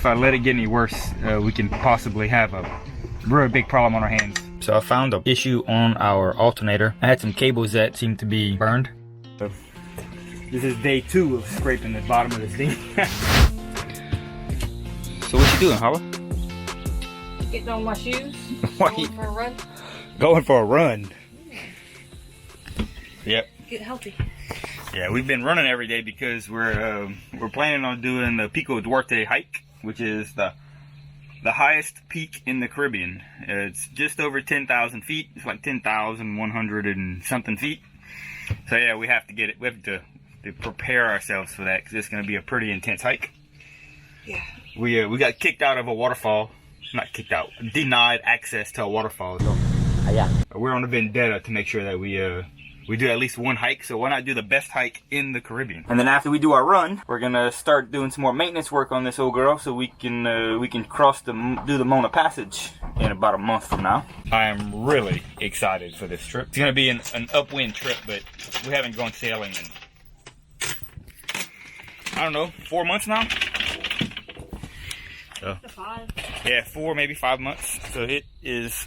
If I let it get any worse, we can possibly have a really big problem on our hands. So I found an issue on our alternator. I had some cables that seemed to be burned. So this is day 2 of scraping the bottom of this thing. So what you doing, Holla? Getting on my shoes. Going for a run. Going for a run. Yep. Get healthy. Yeah, we've been running every day because we're planning on doing the Pico Duarte hike, which is the highest peak in the Caribbean. It's just over 10,000 feet. It's like 10,100 and something feet. So yeah, we have to get it. We have to prepare ourselves for that because it's going to be a pretty intense hike. Yeah. We got kicked out of a waterfall. Not kicked out. Denied access to a waterfall. So yeah, we're on a vendetta to make sure that we do at least one hike. So why not do the best hike in the Caribbean? And then after we do our run, we're gonna start doing some more maintenance work on this old girl so we can do the Mona Passage in about a month from now. I am really excited for this trip. It's gonna be an upwind trip, but we haven't gone sailing in, I don't know, 4 months now. So, 5. yeah, 4, maybe 5 months. So it is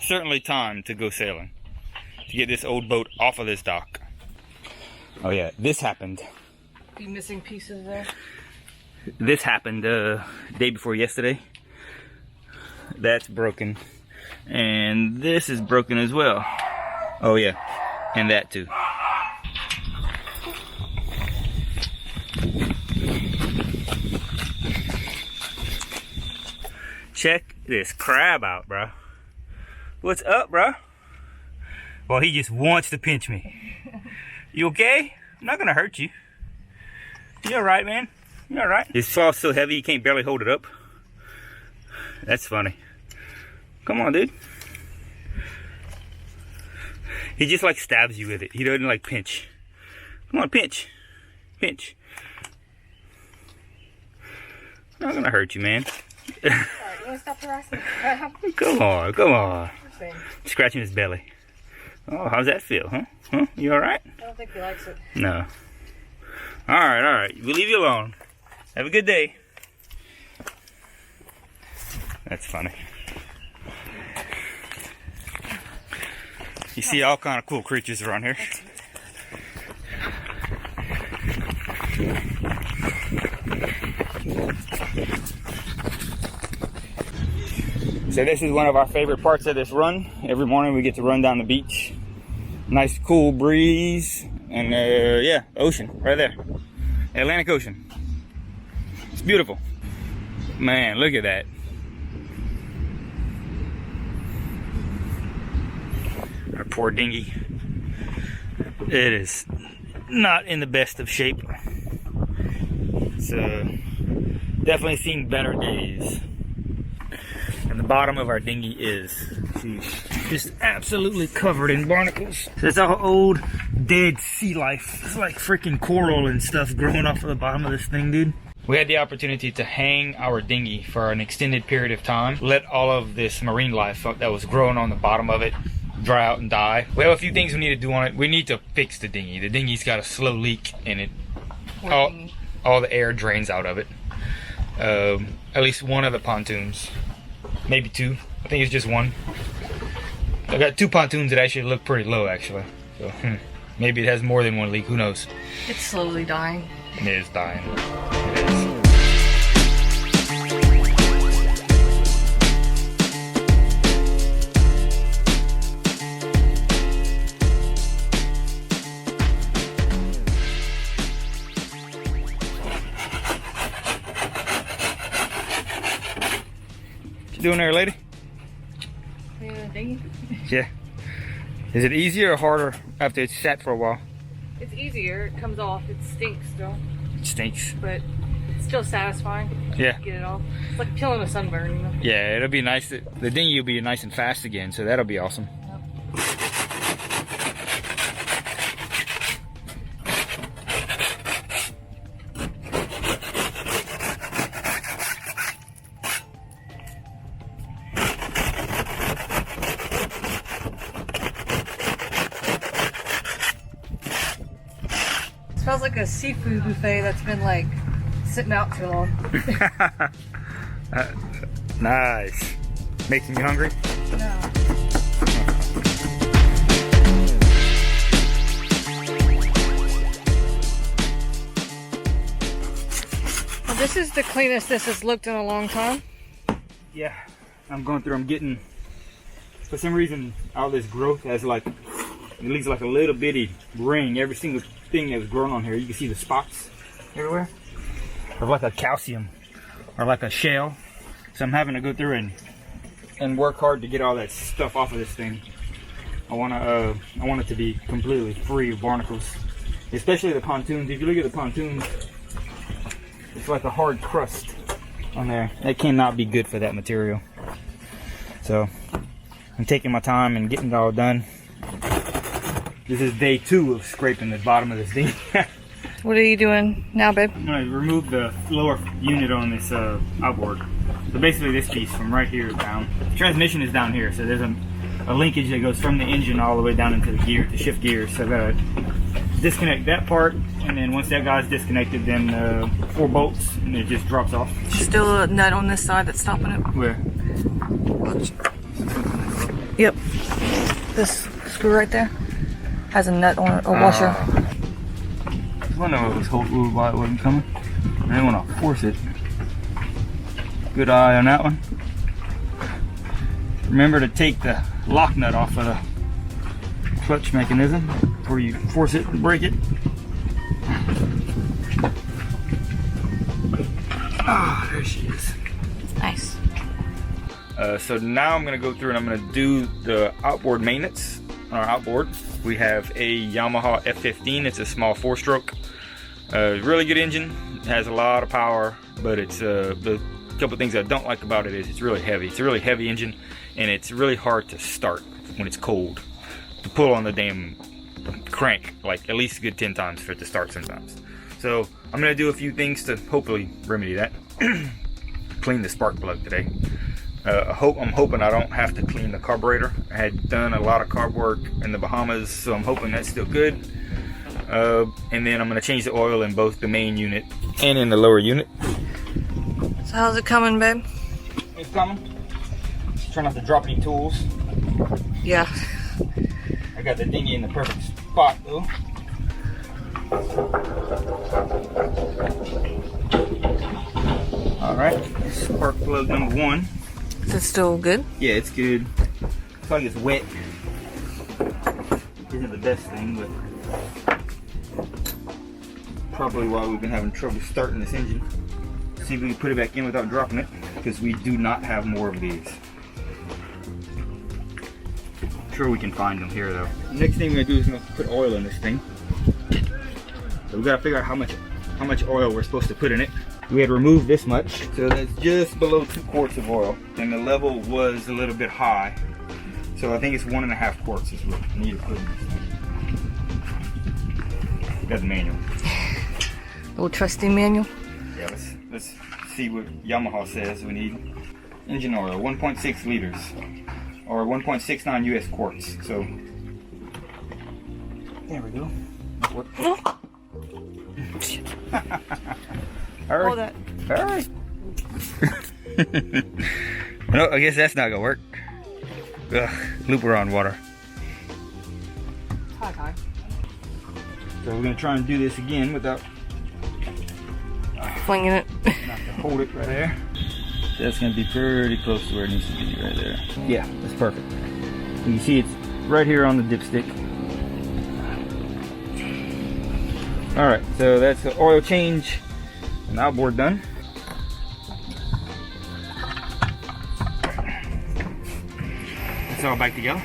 certainly time to go sailing. To get this old boat off of this dock. Oh yeah, this happened. Be missing pieces there. This happened day before yesterday. That's broken. And this is broken as well. Oh yeah, and that too. Check this crab out, bro. What's up, bro? Well, he just wants to pinch me. You okay? I'm not gonna hurt you. You alright, man? You alright? His claw's so heavy you can't barely hold it up. That's funny. Come on, dude. He just like stabs you with it. He doesn't like pinch. Come on, pinch. Pinch. I'm not gonna hurt you, man. Alright, you wanna stop harassing the crab? Come on, come on. Scratching his belly. Oh, how's that feel, huh? Huh? You alright? I don't think he likes it. No. Alright, alright. We'll leave you alone. Have a good day. That's funny. You see all kind of cool creatures around here. So this is one of our favorite parts of this run. Every morning we get to run down the beach. Nice cool breeze. And yeah, ocean right there. Atlantic Ocean. It's beautiful. Man, look at that. Our poor dinghy. It is not in the best of shape. It's definitely seen better days. And the bottom of our dinghy is just absolutely covered in barnacles. So it's all old, dead sea life. It's like freaking coral and stuff growing off of the bottom of this thing, dude. We had the opportunity to hang our dinghy for an extended period of time. Let all of this marine life that was growing on the bottom of it dry out and die. We have a few things we need to do on it. We need to fix the dinghy. The dinghy's got a slow leak in it. All the air drains out of it. At least one of the pontoons. Maybe 2. I think it's just 1. I've got 2 pontoons that actually look pretty low, actually. So maybe it has more than 1 leak. Who knows? It's slowly dying. It is dying. It is. Doing there, lady? Yeah. Is it easier or harder after it's sat for a while? It's easier. It comes off. It stinks still. It stinks. But it's still satisfying. Yeah. Get it off. It's like peeling a sunburn, you know? Yeah, it'll be nice. The dinghy will be nice and fast again, so that'll be awesome. Smells like a seafood buffet that's been like sitting out too long. Nice. Making you hungry? No. Well, this is the cleanest this has looked in a long time. Yeah, I'm going through, I'm getting, for some reason, all this growth has like, it leaves like a little bitty ring. Every single thing that's grown on here, you can see the spots everywhere. Of like a calcium or like a shell. So I'm having to go through and work hard to get all that stuff off of this thing. I want it to be completely free of barnacles, especially the pontoons. If you look at the pontoons, it's like a hard crust on there. That cannot be good for that material. So I'm taking my time and getting it all done. This is day 2 of scraping the bottom of this thing. What are you doing now, babe? I'm going to remove the lower unit on this outboard. So basically this piece from right here down. The transmission is down here, so there's a linkage that goes from the engine all the way down into the gear to shift gears. So I've got to disconnect that part, and then once that guy's disconnected, then 4 bolts, and it just drops off. Still a nut on this side that's stopping it. Where? Watch. Yep. This screw right there has a nut on it, a washer. I wonder why it wasn't coming. I didn't want to force it. Good eye on that one. Remember to take the lock nut off of the clutch mechanism before you force it and break it. Ah, there she is. Nice. So now I'm going to go through and I'm going to do the outboard maintenance on our outboard. We have a Yamaha F15. It's a small 4-stroke. Really good engine. It has a lot of power, but it's the couple things I don't like about it is it's really heavy. It's a really heavy engine, and it's really hard to start when it's cold. To pull on the damn crank like at least a good 10 times for it to start sometimes. So I'm gonna do a few things to hopefully remedy that. Clean the spark plug today. I'm hoping I don't have to clean the carburetor. I had done a lot of carb work in the Bahamas, so I'm hoping that's still good. And then I'm gonna change the oil in both the main unit and in the lower unit. So how's it coming, babe? It's coming. Try not to drop any tools. Yeah. I got the dinghy in the perfect spot though. Alright, spark plug number 1. Is it still good? Yeah, it's good. It's like it's wet. Isn't the best thing, but probably why we've been having trouble starting this engine. See if we can put it back in without dropping it, because we do not have more of these. I'm sure we can find them here though. Next thing we're gonna do is gonna put oil in this thing. So we gotta figure out how much oil we're supposed to put in it. We had removed this much, so that's just below 2 quarts of oil, and the level was a little bit high. So I think it's 1.5 quarts is what we need to put in this thing. Got the manual. Little trusty manual. Yeah, let's see what Yamaha says we need. Engine oil, 1.6 liters, or 1.69 US quarts. So there we go. Hurry. Hold that. Hurry. No, I guess that's not gonna work. Ugh, looper on water. Hi. So we're gonna try and do this again without Flinging it. not to hold it right there. So that's gonna be pretty close to where it needs to be right there. Yeah, that's perfect. You can see it's right here on the dipstick. All right, so that's the oil change and outboard done. It's all back together.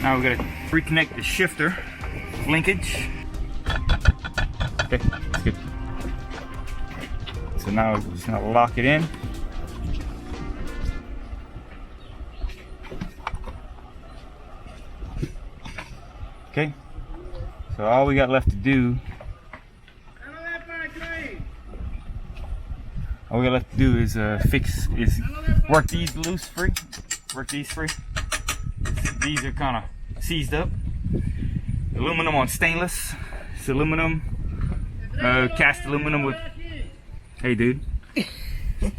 Now we're gonna reconnect the shifter linkage. Okay, that's good. So now we're just gonna lock it in. Okay, so all we got left to do is work these loose free. Work these free. These are kind of seized up. Aluminum on stainless. It's aluminum, cast aluminum with Hey, dude.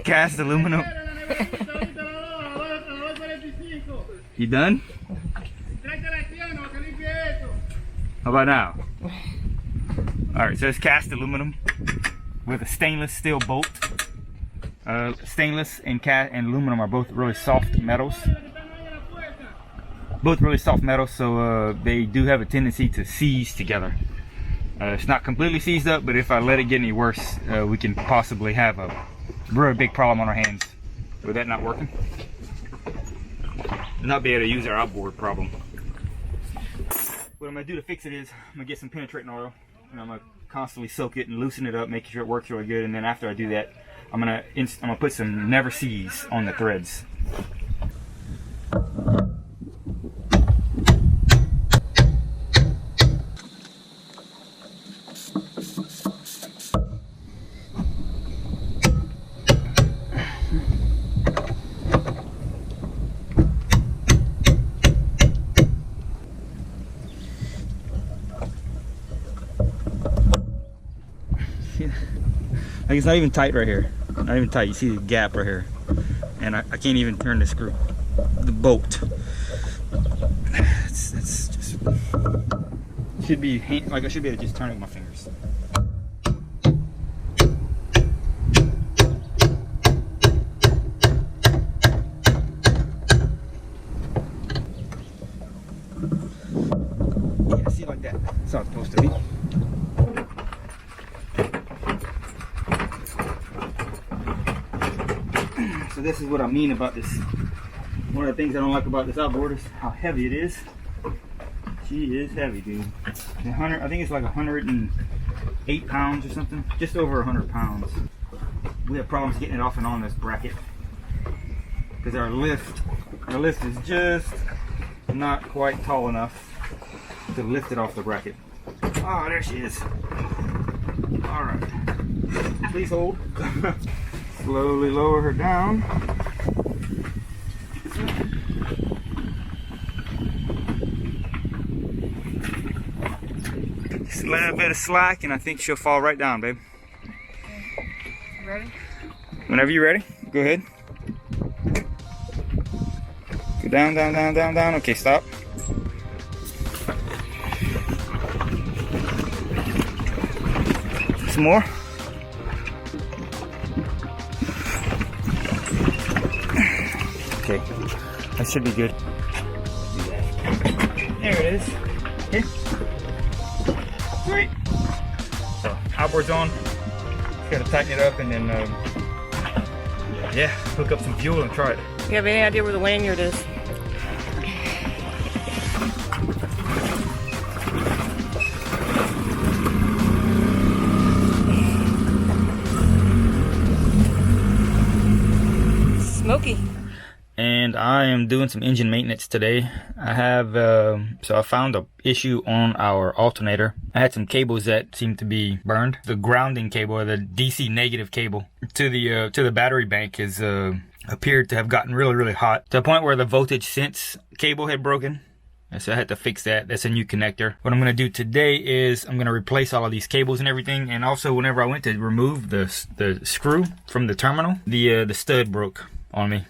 Cast aluminum. You done? How about now? Alright, so it's cast aluminum with a stainless steel bolt. Stainless and aluminum are both really soft metals. Both really soft metals, so they do have a tendency to seize together. It's not completely seized up, but if I let it get any worse, we can possibly have a really big problem on our hands with that not working. Not be able to use our outboard problem. What I'm going to do to fix it is I'm going to get some penetrating oil, and I'm going to constantly soak it and loosen it up, making sure it works really good. And then after I do that, I'm going to put some never seize on the threads. Like, it's not even tight right here. Not even tight. You see the gap right here. And I can't even turn the screw. The bolt. It's just... Should be... Like, I should be able to just turn it with my fingers. Yeah, see, like that. That's how it's supposed to be. So this is what I mean about this. One of the things I don't like about this outboard is how heavy it is. She is heavy, dude. I think it's like 108 pounds or something. Just over 100 pounds. We have problems getting it off and on this bracket. Because our lift is just not quite tall enough to lift it off the bracket. Oh, there she is. Alright. Please hold. Slowly lower her down. Just a little bit of slack and I think she'll fall right down, babe. Ready? Whenever you're ready, go ahead. Go down, down, down, down, down. Okay, stop. Some more. Okay, that should be good. There it is. Okay. Sweet. So, outboard's on. Just gotta tighten it up and then, yeah, hook up some fuel and try it. You have any idea where the lanyard is? Smoky. And I am doing some engine maintenance today. I have, so I found an issue on our alternator. I had some cables that seemed to be burned. The grounding cable, or the DC negative cable to the battery bank is appeared to have gotten really, really hot to the point where the voltage sense cable had broken. So I had to fix that. That's a new connector. What I'm going to do today is I'm going to replace all of these cables and everything. And also, whenever I went to remove the screw from the terminal, the stud broke on me.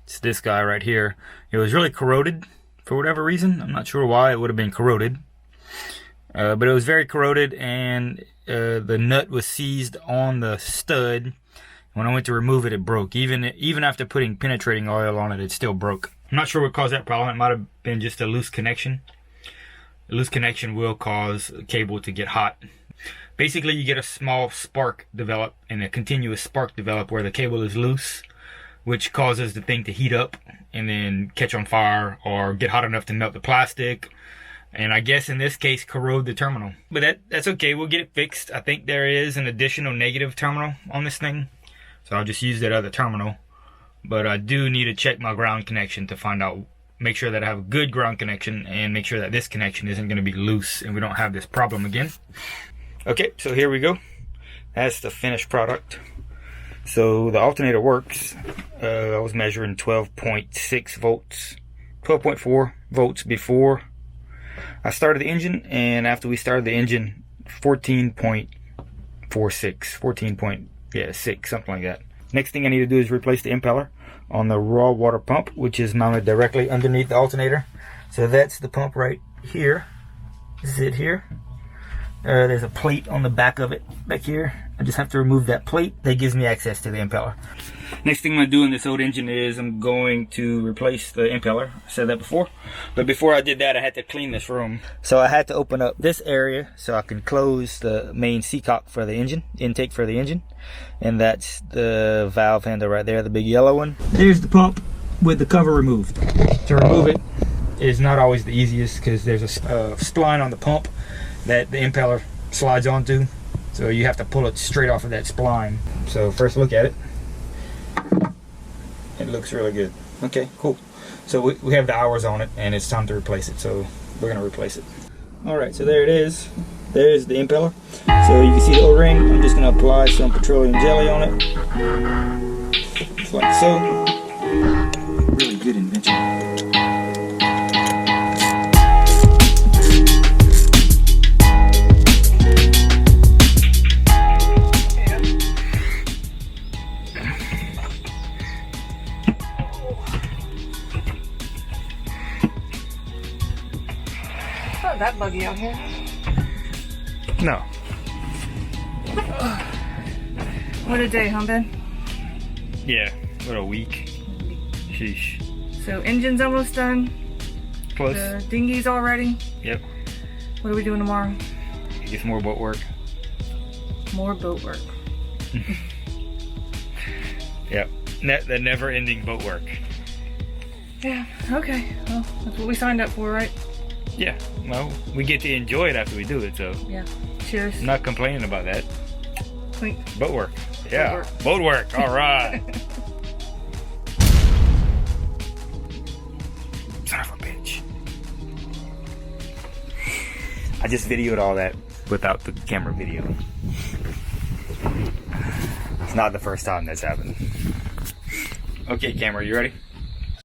It's this guy right here. It was really corroded for whatever reason. I'm not sure why it would have been corroded. But it was very corroded, and the nut was seized on the stud. When I went to remove it, it broke. Even after putting penetrating oil on it, it still broke. I'm not sure what caused that problem. It might have been just a loose connection. A loose connection will cause a cable to get hot. Basically, you get a small spark develop and a continuous spark develop where the cable is loose, which causes the thing to heat up and then catch on fire or get hot enough to melt the plastic. And I guess in this case, corrode the terminal. But that's okay, we'll get it fixed. I think there is an additional negative terminal on this thing, so I'll just use that other terminal. But I do need to check my ground connection to find out, make sure that I have a good ground connection and make sure that this connection isn't gonna be loose and we don't have this problem again. Okay, so here we go. That's the finished product. So the alternator works. I was measuring 12.6 volts, 12.4 volts before I started the engine, and after we started the engine, 14.46, 14. Yeah, 6, something like that. Next thing I need to do is replace the impeller on the raw water pump, which is mounted directly underneath the alternator. So that's the pump right here. This is it here. There's a plate on the back of it back here. I just have to remove that plate. That gives me access to the impeller. Next thing I'm going to do in this old engine is I'm going to replace the impeller. I said that before. But before I did that, I had to clean this room. So I had to open up this area so I can close the main seacock for the engine, intake for the engine. And that's the valve handle right there, the big yellow one. There's the pump with the cover removed. To remove it is not always the easiest because there's a spline on the pump that the impeller slides onto. So you have to pull it straight off of that spline. So first look at it. It looks really good. Okay, cool. So we have the hours on it and it's time to replace it. So we're gonna replace it. All right, so there it is. There's the impeller. So you can see the O-ring. I'm just gonna apply some petroleum jelly on it. Just like so. Really good invention. That buggy out here. No. What a day, huh, Ben? Yeah, what a week. Sheesh. So engine's almost done. Close. The dinghy's all ready. Yep. What are we doing tomorrow? Get some more boat work. More boat work. Yep. The never-ending boat work. Yeah. Okay. Well, that's what we signed up for, right? Yeah. Well, we get to enjoy it after we do it, so. Yeah. Cheers. I'm not complaining about that. Clink. Boat work. Yeah. Boat work. Boat work. All right. Son of a bitch. I just videoed all that without the camera video. It's not the first time that's happened. Okay, camera, you ready?